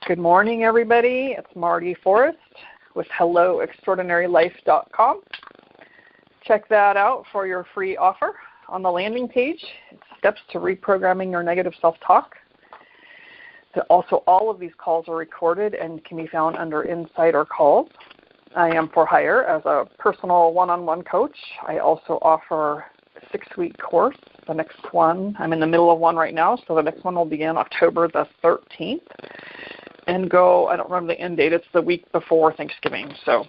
Good morning, everybody. It's Marty Forrest with helloextraordinarylife.com. Check that out for your free offer on the landing page. It's steps to reprogramming your negative self-talk. Also, all of these calls are recorded and can be found under Insider Calls. I am for hire as a personal one-on-one coach. I also offer a 6-week course. The next one, I'm in the middle of one right now, so the next one will begin October the 13th. And go, I don't remember the end date, it's the week before Thanksgiving, so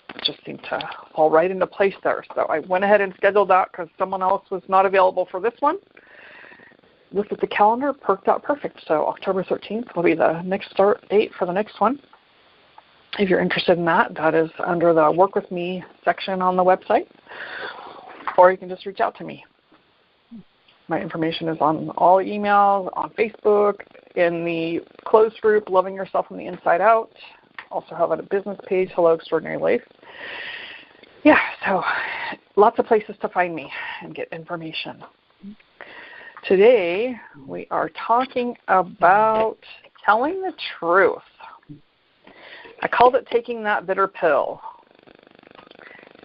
it just seemed to fall right into place there. So I went ahead and scheduled that because someone else was not available for this one. Looked at the calendar, perked out perfect. So October 13th will be the next start date for the next one. If you're interested in that, that is under the Work With Me section on the website, or you can just reach out to me. My information is on all emails, on Facebook, in the closed group, Loving Yourself from the Inside Out. Also have a business page, Hello Extraordinary Life. Yeah, so lots of places to find me and get information. Today, we are talking about telling the truth. I called it taking that bitter pill.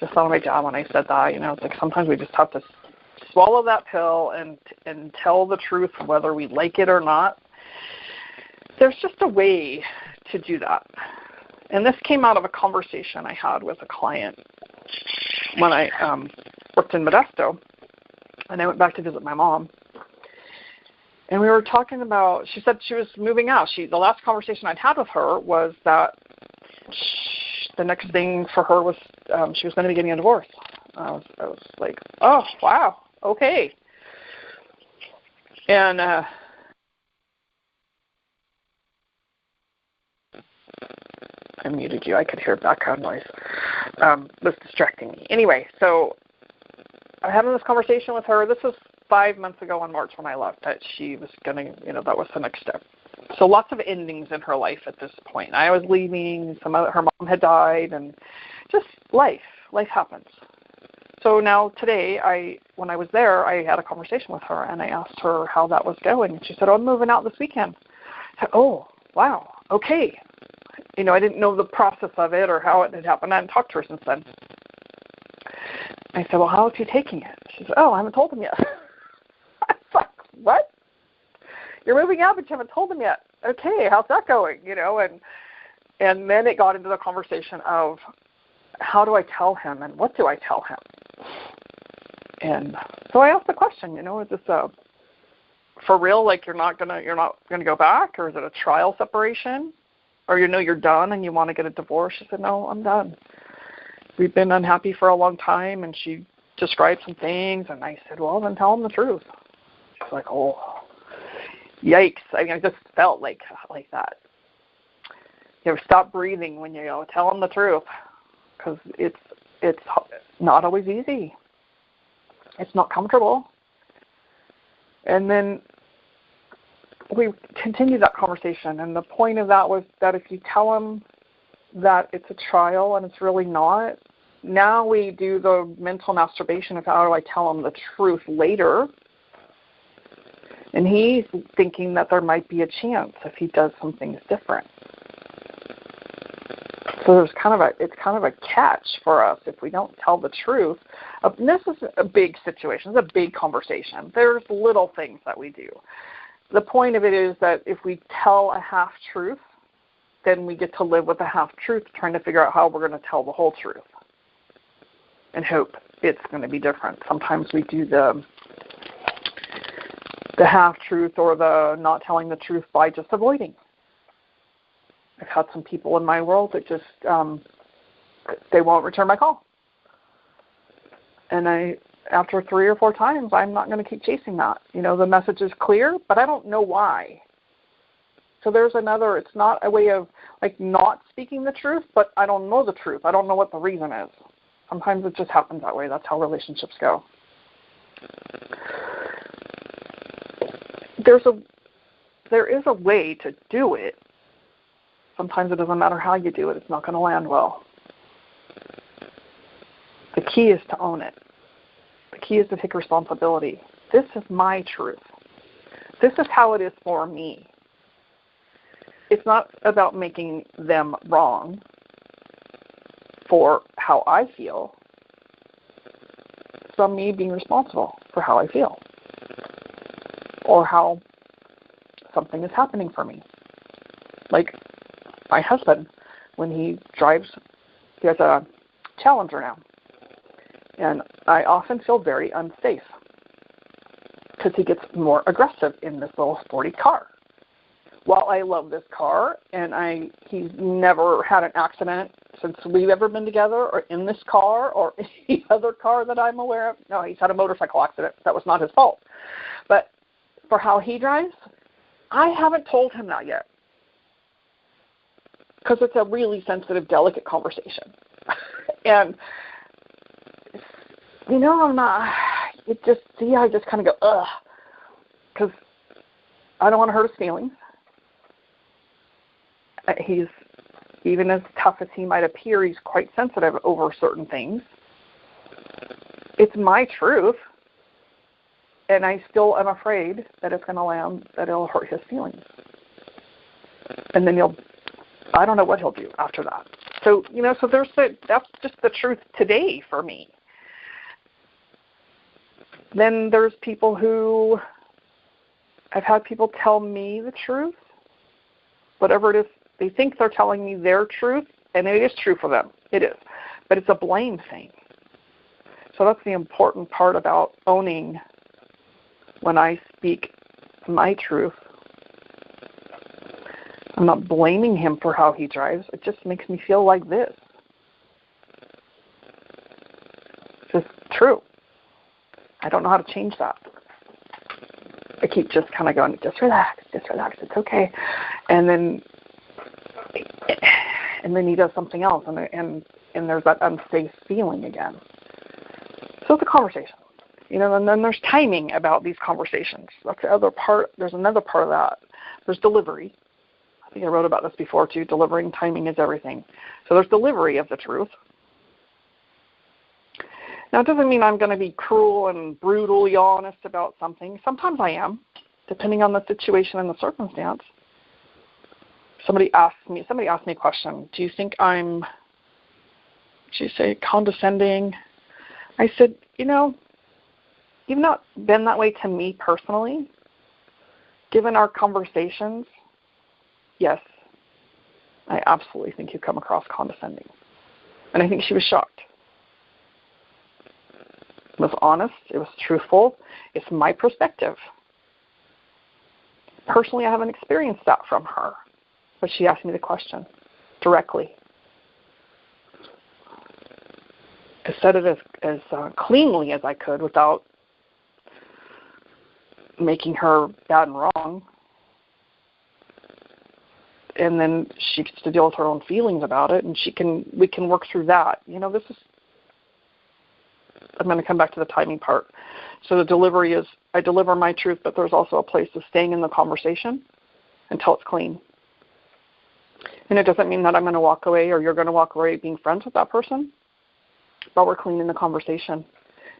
Just thought of my job when I said that. You know, it's like sometimes we just have to swallow that pill and tell the truth whether we like it or not. There's just a way to do that. And this came out of a conversation I had with a client when I worked in Modesto, and I went back to visit my mom. And we were talking about, she said she was moving out. The last conversation I'd had with her was that the next thing for her was she was going to be getting a divorce. I was like, oh, wow, okay. And I muted you. I could hear background noise. It was distracting me. Anyway, so I had this conversation with her. This was 5 months ago in March when I left, that she was going to, that was the next step. So lots of endings in her life at this point. I was leaving. Her mom had died, and just life. Life happens. So now today, when I was there, I had a conversation with her, and I asked her how that was going. And she said, I'm moving out this weekend. I said, oh, wow, okay. I didn't know the process of it or how it had happened. I hadn't talked to her since then. I said, well, how is he taking it? She said, oh, I haven't told him yet. I was like, what? You're moving out, but you haven't told him yet. Okay, how's that going? And then it got into the conversation of how do I tell him and what do I tell him? And so I asked the question, is this for real? Like you're not gonna go back, or is it a trial separation? Or you're done and you want to get a divorce? She said, no, I'm done. We've been unhappy for a long time, and she described some things, and I said, well, then tell him the truth. She's like, oh, yikes. I just felt like that. Stop breathing when you tell him the truth, because it's not always easy. It's not comfortable. And then we continued that conversation, and the point of that was that if you tell him that it's a trial and it's really not, now we do the mental masturbation of how do I tell him the truth later, and he's thinking that there might be a chance if he does some things different. So it's kind of a catch for us if we don't tell the truth. And this is a big situation. It's a big conversation. There's little things that we do. The point of it is that if we tell a half-truth, then we get to live with a half-truth, trying to figure out how we're going to tell the whole truth and hope it's going to be different. Sometimes we do the half-truth or the not telling the truth by just avoiding. I've had some people in my world that just, they won't return my call. And after 3 or 4 times, I'm not going to keep chasing that. The message is clear, but I don't know why. So there's it's not a way of not speaking the truth, but I don't know the truth. I don't know what the reason is. Sometimes it just happens that way. That's how relationships go. There is a way to do it. Sometimes it doesn't matter how you do it. It's not going to land well. The key is to own it. The key is to take responsibility. This is my truth. This is how it is for me. It's not about making them wrong for how I feel. It's about me being responsible for how I feel or how something is happening for me. Like my husband, when he drives, he has a Challenger now, and I often feel very unsafe because he gets more aggressive in this little sporty car. While I love this car, and he's never had an accident since we've ever been together, or in this car, or any other car that I'm aware of. No, he's had a motorcycle accident. That was not his fault. But for how he drives, I haven't told him that yet, because it's a really sensitive, delicate conversation. And, I'm not, I just kind of go, ugh, because I don't want to hurt his feelings. He's, even as tough as he might appear, he's quite sensitive over certain things. It's my truth, and I still am afraid that it's going to land, that it'll hurt his feelings. And then I don't know what he'll do after that. So, that's just the truth today for me. Then there's people who, I've had people tell me the truth, whatever it is, they think they're telling me their truth, and it is true for them. It is. But it's a blame thing. So that's the important part about owning when I speak my truth. I'm not blaming him for how he drives. It just makes me feel like this. It's just true. I don't know how to change that. I keep just kind of going, just relax, it's okay. And then he does something else, and there's that unsafe feeling again. So it's a conversation. And then there's timing about these conversations. That's the other part. There's another part of that. There's delivery. I think I wrote about this before too. Delivering, timing is everything. So there's delivery of the truth. Now, it doesn't mean I'm going to be cruel and brutally honest about something. Sometimes I am, depending on the situation and the circumstance. Somebody asked me a question. Do you think I'm, she say, condescending? I said, you've not been that way to me personally. Given our conversations, yes, I absolutely think you come across condescending. And I think she was shocked. It was honest. It was truthful. It's my perspective. Personally, I haven't experienced that from her, but she asked me the question directly. I said it as cleanly as I could without making her bad and wrong. And then she gets to deal with her own feelings about it, and we can work through that. I'm going to come back to the timing part. So the delivery is, I deliver my truth, but there's also a place of staying in the conversation until it's clean. And it doesn't mean that I'm going to walk away or you're going to walk away being friends with that person, but we're clean in the conversation.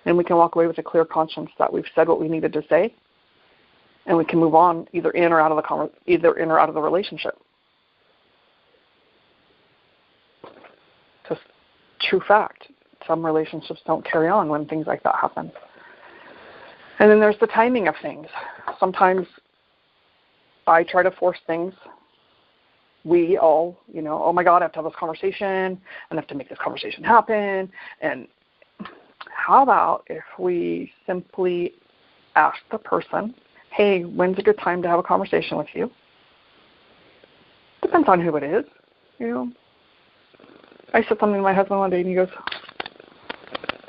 And we can walk away with a clear conscience that we've said what we needed to say, and we can move on either in or out of the relationship. Just true fact. Some relationships don't carry on when things like that happen. And then there's the timing of things. Sometimes I try to force things. We all, oh my God, I have to have this conversation, and I have to make this conversation happen. And how about if we simply ask the person, hey, when's a good time to have a conversation with you? Depends on who it is, I said something to my husband one day, and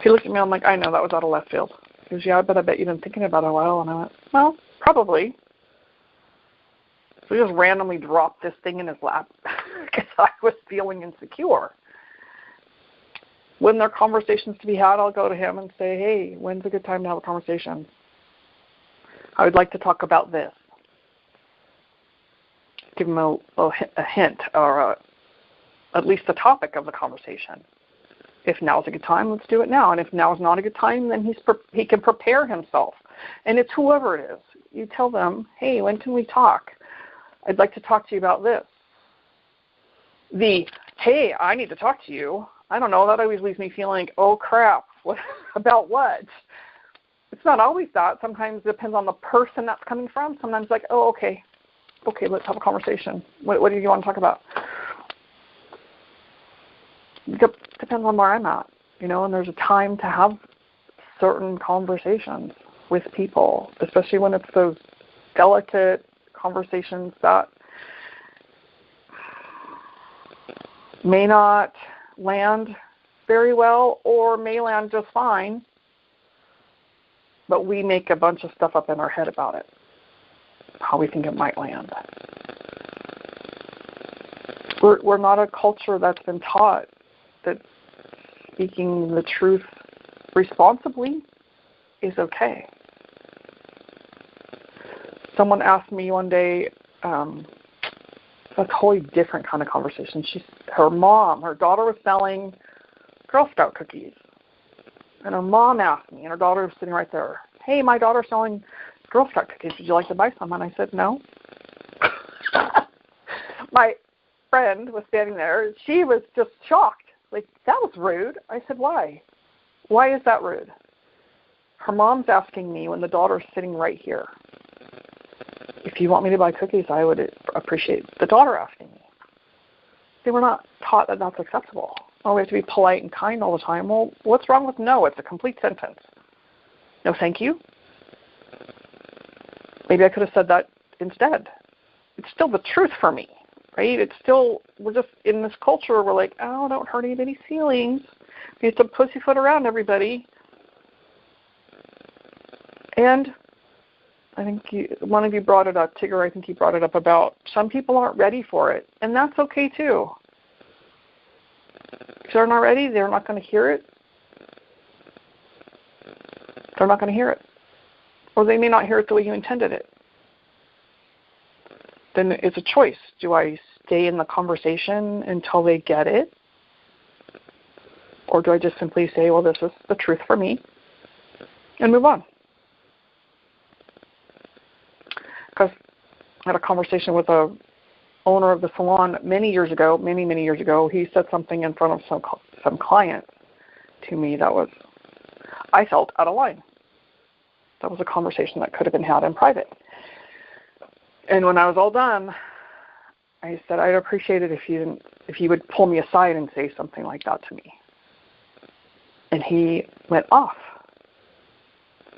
he looked at me, I'm like, I know, that was out of left field. He goes, yeah, but I bet you've been thinking about it a while. And I went, well, probably. So he just randomly dropped this thing in his lap because I was feeling insecure. When there are conversations to be had, I'll go to him and say, hey, when's a good time to have a conversation? I would like to talk about this. Give him a hint or at least the topic of the conversation. If now's a good time, let's do it now. And if now's not a good time, then he can prepare himself. And it's whoever it is. You tell them, hey, when can we talk? I'd like to talk to you about this. Hey, I need to talk to you, I don't know, that always leaves me feeling, oh crap, what about what? It's not always that. Sometimes it depends on the person that's coming from. Sometimes like, oh, okay, let's have a conversation. What do you want to talk about? Depends on where I'm at, and there's a time to have certain conversations with people, especially when it's those delicate conversations that may not land very well or may land just fine, but we make a bunch of stuff up in our head about it, how we think it might land. We're not a culture that's been taught that speaking the truth responsibly is okay. Someone asked me one day, a totally different kind of conversation. Her daughter was selling Girl Scout cookies. And her mom asked me, and her daughter was sitting right there, hey, my daughter's selling Girl Scout cookies. Would you like to buy some? And I said, no. My friend was standing there. She was just shocked. Like, that was rude. I said, why? Why is that rude? Her mom's asking me when the daughter's sitting right here. If you want me to buy cookies, I would appreciate the daughter asking me. See, we're not taught that that's acceptable. Oh, we have to be polite and kind all the time. Well, what's wrong with no? It's a complete sentence. No, thank you. Maybe I could have said that instead. It's still the truth for me, right? We're just in this culture where we're like, oh, don't hurt anybody's feelings. We have to pussyfoot around everybody. And I think one of you brought it up, Tigger, I think you brought it up about some people aren't ready for it. And that's okay too. If they're not ready, they're not going to hear it. They're not going to hear it. Or they may not hear it the way you intended it. Then it's a choice. Do I stay in the conversation until they get it? Or do I just simply say, well, this is the truth for me, and move on? Because I had a conversation with a owner of the salon many years ago. He said something in front of some clients to me that was, I felt out of line. That was a conversation that could have been had in private. And when I was all done, I said, I'd appreciate it if you would pull me aside and say something like that to me. And he went off.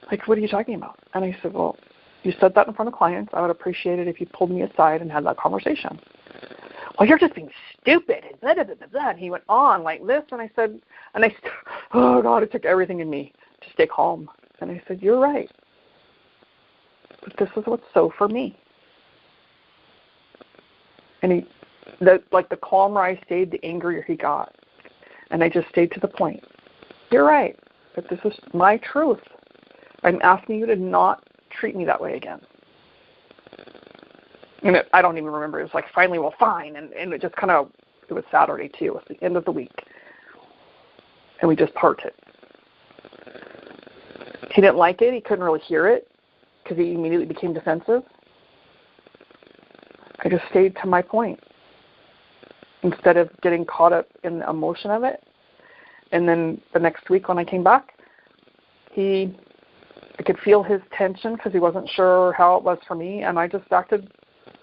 Like, what are you talking about? And I said, well, you said that in front of clients. I would appreciate it if you pulled me aside and had that conversation. Well, you're just being stupid. And blah, blah, blah, blah. And he went on like this. And I said, oh, God, it took everything in me to stay calm. And I said, you're right. But this is what's so for me. And the calmer I stayed, the angrier he got. And I just stayed to the point. You're right. But this is my truth. I'm asking you to not treat me that way again. And I don't even remember. It was like, finally, well, fine. And it just kind of, it was Saturday, too. It was the end of the week. And we just parted. He didn't like it. He couldn't really hear it because he immediately became defensive. I just stayed to my point instead of getting caught up in the emotion of it. And then the next week when I came back, I could feel his tension because he wasn't sure how it was for me, and I just acted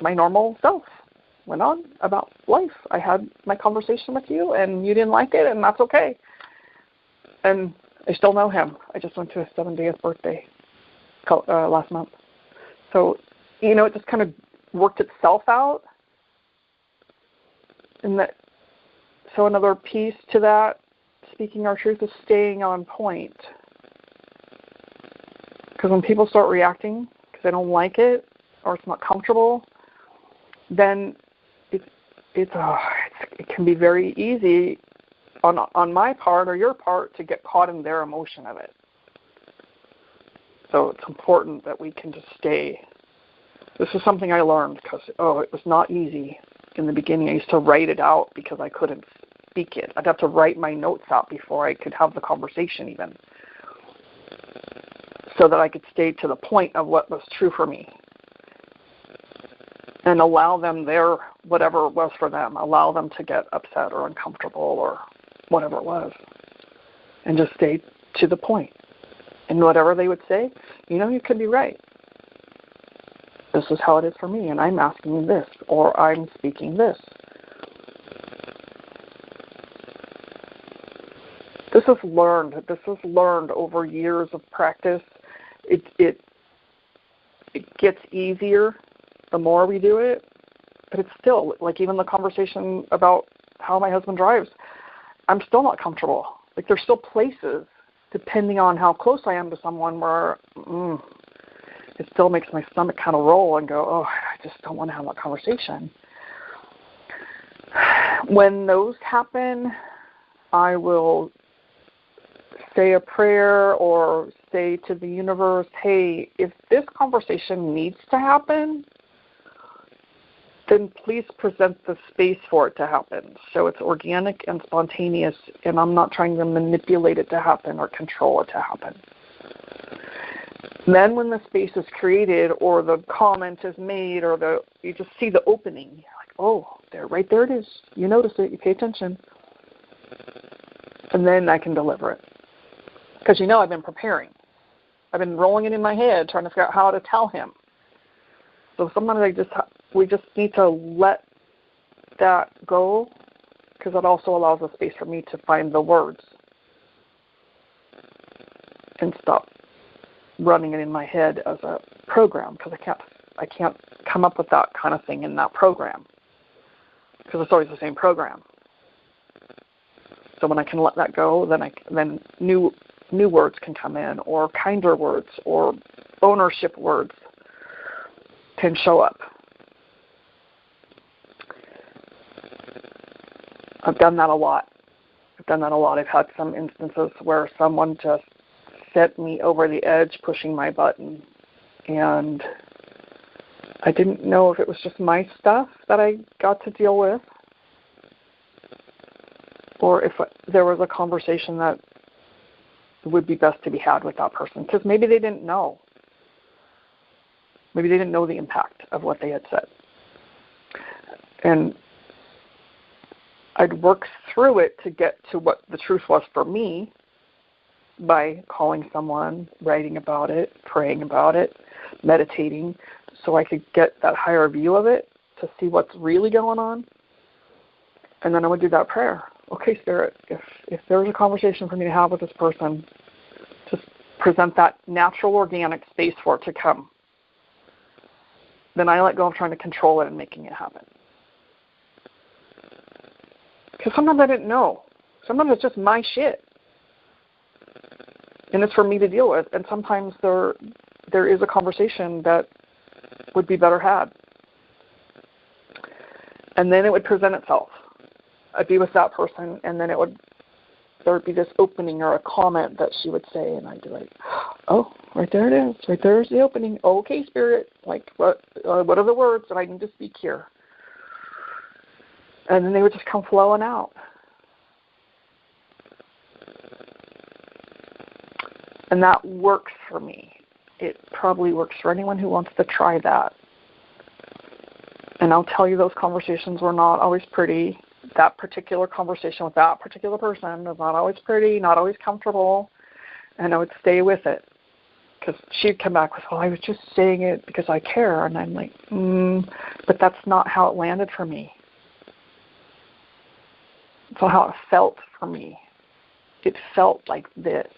my normal self. Went on about life. I had my conversation with you, and you didn't like it, and that's okay. And I still know him. I just went to his 70th birthday last month. So, it just kind of worked itself out. So another piece to that, speaking our truth, is staying on point. Because when people start reacting because they don't like it or it's not comfortable, then it can be very easy on my part or your part to get caught in their emotion of it. So it's important that we can just stay. This is something I learned because, it was not easy in the beginning. I used to write it out because I couldn't speak it. I'd have to write my notes out before I could have the conversation even, so that I could stay to the point of what was true for me. and allow them their, whatever it was for them, allow them to get upset or uncomfortable or whatever it was, and just stay to the point. And whatever they would say, you could be right. This is how it is for me, and I'm asking this, or I'm speaking this. This is learned over years of practice. It gets easier the more we do it, but it's still, like even the conversation about how my husband drives, I'm still not comfortable. Like there's still places, depending on how close I am to someone, where it still makes my stomach kind of roll and go, oh, I just don't want to have that conversation. When those happen, I will say a prayer or say to the universe, hey, if this conversation needs to happen, then please present the space for it to happen. So it's organic and spontaneous, and I'm not trying to manipulate it to happen or control it to happen. Then when the space is created or the comment is made or you just see the opening, you're like, oh, right there it is. You notice it, you pay attention. And then I can deliver it. Because I've been preparing. I've been rolling it in my head, trying to figure out how to tell him. So sometimes we just need to let that go, because it also allows a space for me to find the words and stop running it in my head as a program, because I can't come up with that kind of thing in that program, because it's always the same program. So when I can let that go, then new words can come in, or kinder words, or ownership words can show up. I've done that a lot. I've had some instances where someone just set me over the edge, pushing my button, and I didn't know if it was just my stuff that I got to deal with, or if there was a conversation that would be best to be had with that person, because maybe they didn't know. Maybe they didn't know the impact of what they had said. And I'd work through it to get to what the truth was for me by calling someone, writing about it, praying about it, meditating, so I could get that higher view of it to see what's really going on. And then I would do that prayer. Okay, Spirit, if there's a conversation for me to have with this person, just present that natural, organic space for it to come. Then I let go of trying to control it and making it happen. Because sometimes I didn't know. Sometimes it's just my shit. And it's for me to deal with. And sometimes there is a conversation that would be better had. And then it would present itself. I'd be with that person, and then there would be this opening or a comment that she would say, and I'd be like, oh, right there it is. Right there's the opening. Okay, Spirit, like what are the words that I need to speak here? And then they would just come flowing out. And that works for me. It probably works for anyone who wants to try that. And I'll tell you, those conversations were not always pretty. That particular conversation with that particular person was not always pretty, not always comfortable, and I would stay with it. Because she'd come back with, well, I was just saying it because I care. And I'm like, but that's not how it landed for me. It's not how it felt for me. It felt like this.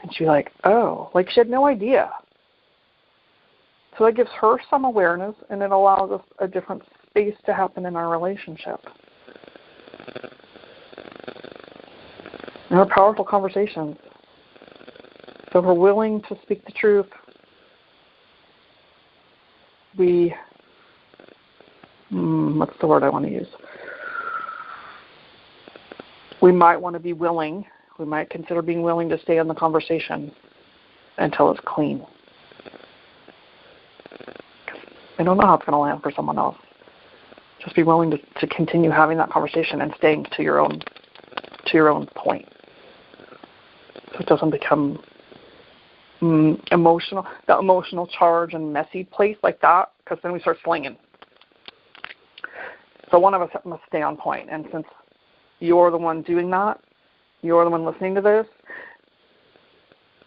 And she's like, oh, like she had no idea. So that gives her some awareness, and it allows us a different space to happen in our relationship. And they're powerful conversations. So if we're willing to speak the truth, what's the word I want to use? We might want to be willing, we might consider being willing to stay in the conversation until it's clean. I don't know how it's going to land for someone else. Just be willing to continue having that conversation and staying to your own point. So it doesn't become emotional charge and messy place like that, because then we start slinging. So one of us must stay on point. And since you're the one doing that, you're the one listening to this,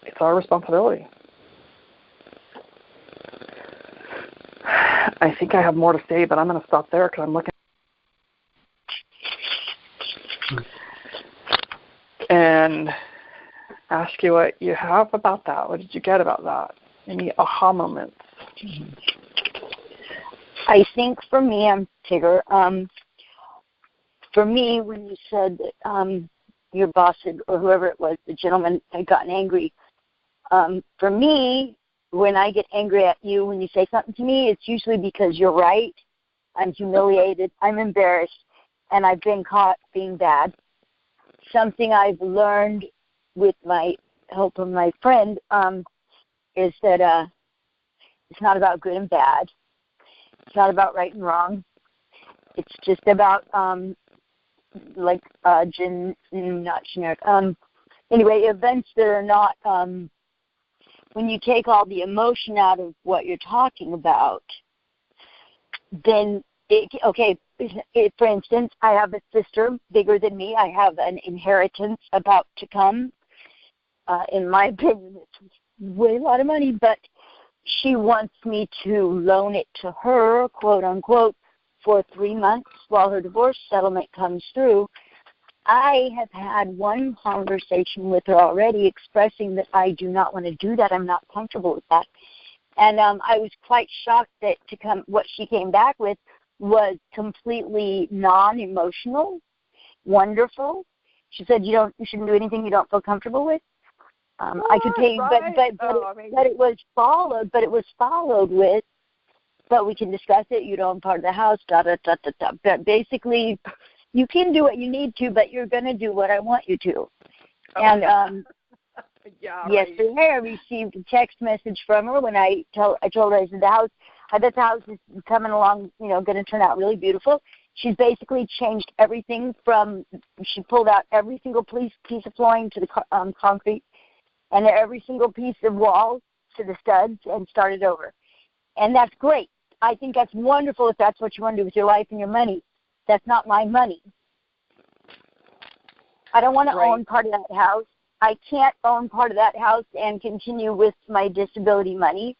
it's our responsibility. I think I have more to say, but I'm going to stop there because I'm looking. And ask you what you have about that. What did you get about that? Any aha moments? I think for me, Tigger, for me, when you said that your boss had, or whoever it was, the gentleman had gotten angry, for me, when I get angry at you, when you say something to me, it's usually because you're right. I'm humiliated. I'm embarrassed. And I've been caught being bad. Something I've learned with my help of my friend is that it's not about good and bad. It's not about right and wrong. It's just about, not generic. Anyway, events that are not, when you take all the emotion out of what you're talking about, then, for instance, I have a sister bigger than me. I have an inheritance about to come. In my opinion, it's way a lot of money, but she wants me to loan it to her, quote unquote, for 3 months while her divorce settlement comes through. I have had one conversation with her already expressing that I do not want to do that. I'm not comfortable with that. And I was quite shocked that what she came back with was completely non-emotional, wonderful. She said, you shouldn't do anything you don't feel comfortable with. I could pay, right. but it was followed with, but we can discuss it. You don't part of the house, But basically, you can do what you need to, but you're going to do what I want you to. And yesterday I received a text message from her when I told her I said I bet the house is coming along, going to turn out really beautiful. She's basically changed everything she pulled out every single piece of flooring to the concrete, and every single piece of wall to the studs, and started over. And that's great. I think that's wonderful if that's what you want to do with your life and your money. That's not my money. I don't want to own part of that house. I can't own part of that house and continue with my disability money.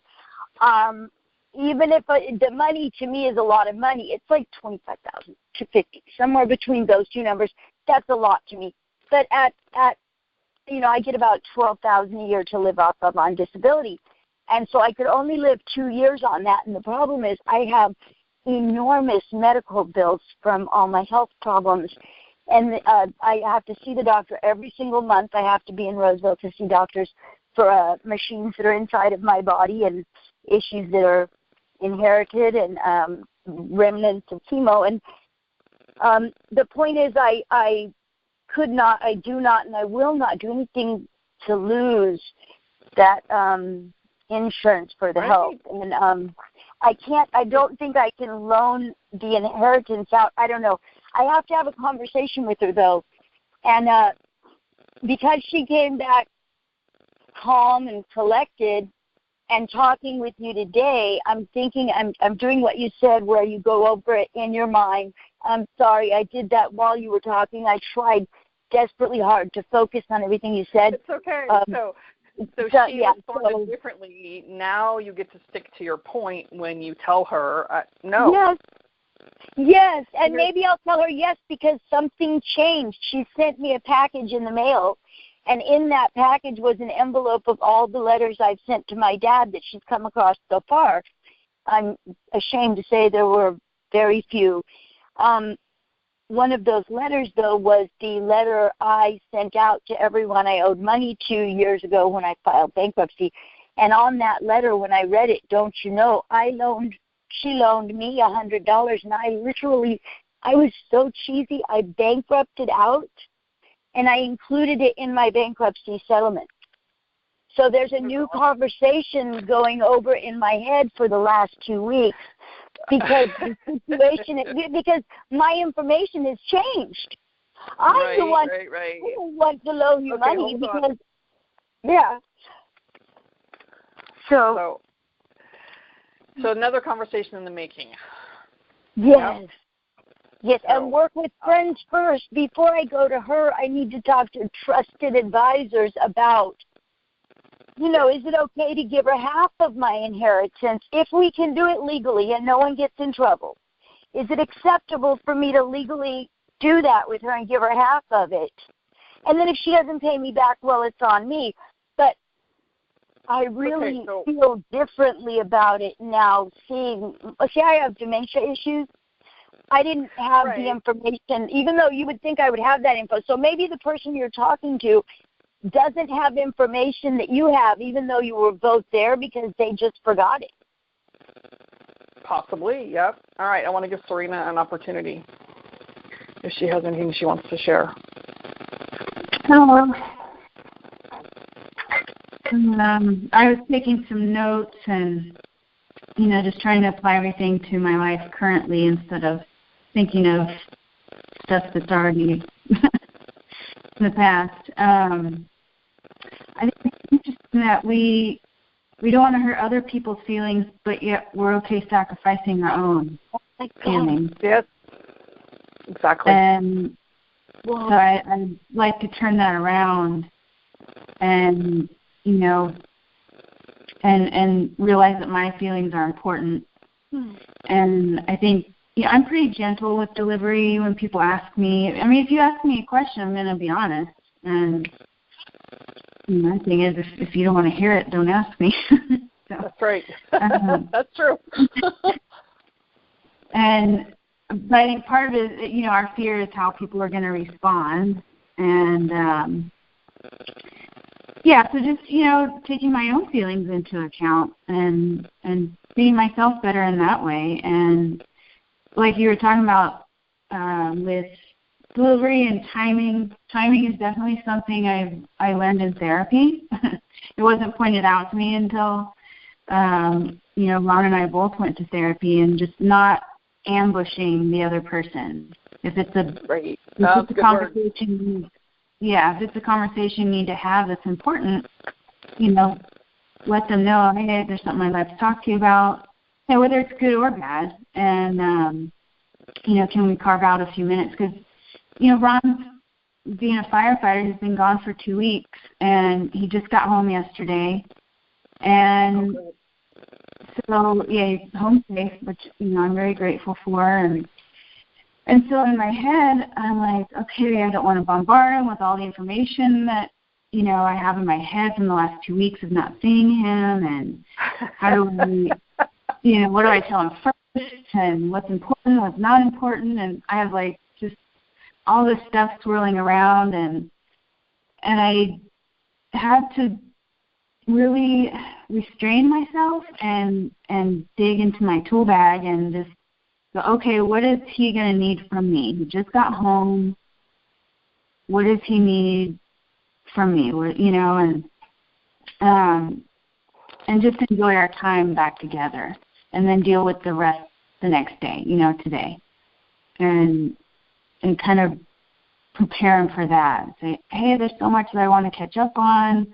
Even if the money to me is a lot of money, it's like $25,000 to $50,000, somewhere between those two numbers. That's a lot to me. But I get about $12,000 a year to live off of on disability, and so I could only live 2 years on that. And the problem is, I have enormous medical bills from all my health problems, and I have to see the doctor every single month. I have to be in Roseville to see doctors for machines that are inside of my body and issues that are inherited and remnants of chemo. And the point is, I do not, and I will not do anything to lose that insurance for the health. And I don't think I can loan the inheritance out. I don't know. I have to have a conversation with her, though. And because she came back calm and collected and talking with you today, I'm thinking I'm doing what you said, where you go over it in your mind. I'm sorry, I did that while you were talking. I tried desperately hard to focus on everything you said. It's okay. So she responded differently. Now you get to stick to your point when you tell her no. Yes, and maybe I'll tell her yes because something changed. She sent me a package in the mail, and in that package was an envelope of all the letters I've sent to my dad that she's come across so far. I'm ashamed to say there were very few. One of those letters, though, was the letter I sent out to everyone I owed money to years ago when I filed bankruptcy. And on that letter, when I read it, don't you know, she loaned me $100, and I was so cheesy, I bankrupted out, and I included it in my bankruptcy settlement. So there's a new conversation going over in my head for the last 2 weeks because the situation, because my information has changed. I'm the one who wants to loan you money because, So another conversation in the making. Yes. Yes, and work with friends first. Before I go to her, I need to talk to trusted advisors about, is it okay to give her half of my inheritance if we can do it legally and no one gets in trouble? Is it acceptable for me to legally do that with her and give her half of it? And then if she doesn't pay me back, well, it's on me. But I really feel differently about it now. I have dementia issues. I didn't have the information, even though you would think I would have that info. So maybe the person you're talking to doesn't have information that you have, even though you were both there, because they just forgot it. Possibly, yep. All right, I want to give Serena an opportunity if she has anything she wants to share. Hello. I was taking some notes and, just trying to apply everything to my life currently instead of thinking of stuff that's already in the past. I think it's interesting that we don't want to hurt other people's feelings, but yet we're okay sacrificing our own feelings. Yes, exactly. And so I'd like to turn that around and, and realize that my feelings are important. And I think I'm pretty gentle with delivery when people ask me. I mean, if you ask me a question, I'm going to be honest. And my thing is, if you don't want to hear it, don't ask me. So, that's right. That's true. But I think part of it is, our fear is how people are going to respond. And, so just, taking my own feelings into account and seeing myself better in that way. And like you were talking about with delivery and timing is definitely something I learned in therapy. It wasn't pointed out to me until, Ron and I both went to therapy, and just not ambushing the other person. If it's a conversation, if it's a conversation you need to have that's important, let them know, hey, there's something I'd like to talk to you about, whether it's good or bad, and can we carve out a few minutes? Because Ron, being a firefighter, has been gone for 2 weeks, and he just got home yesterday, and so he's home safe, which I'm very grateful for, and so in my head I'm like, okay, I don't want to bombard him with all the information that I have in my head from the last 2 weeks of not seeing him, and how do we, what do I tell him first, and what's important, what's not important, and I have just all this stuff swirling around, and I had to really restrain myself and dig into my tool bag and just go, okay, what is he going to need from me? He just got home. What does he need from me? And just enjoy our time back together, and then deal with the rest the next day, today. And kind of prepare him for that. Say, hey, there's so much that I want to catch up on.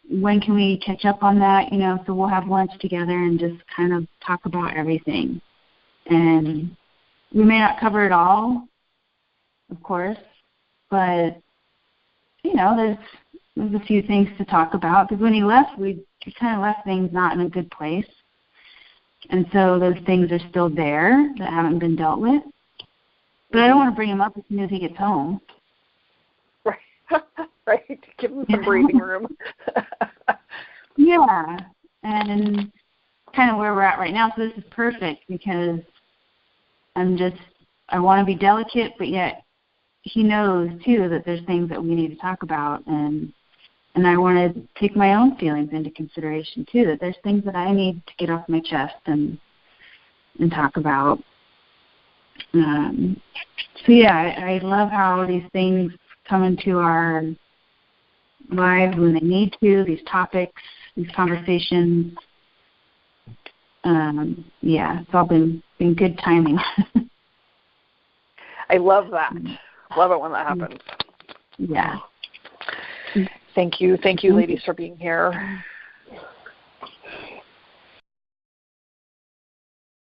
When can we catch up on that? So we'll have lunch together and just kind of talk about everything. And we may not cover it all, of course, but, there's a few things to talk about. Because when he left, we kind of left things not in a good place. And so those things are still there that haven't been dealt with. But I don't want to bring him up as soon as he gets home. Right. Right. Give him some breathing room. Yeah. And kind of where we're at right now. So this is perfect because I want to be delicate, but yet he knows, too, that there's things that we need to talk about. And I want to take my own feelings into consideration, too, that there's things that I need to get off my chest and talk about. I love how these things come into our lives when they need to, these topics, these conversations. It's all been good timing. I love that. Love it when that happens. Yeah. Thank you, ladies, for being here.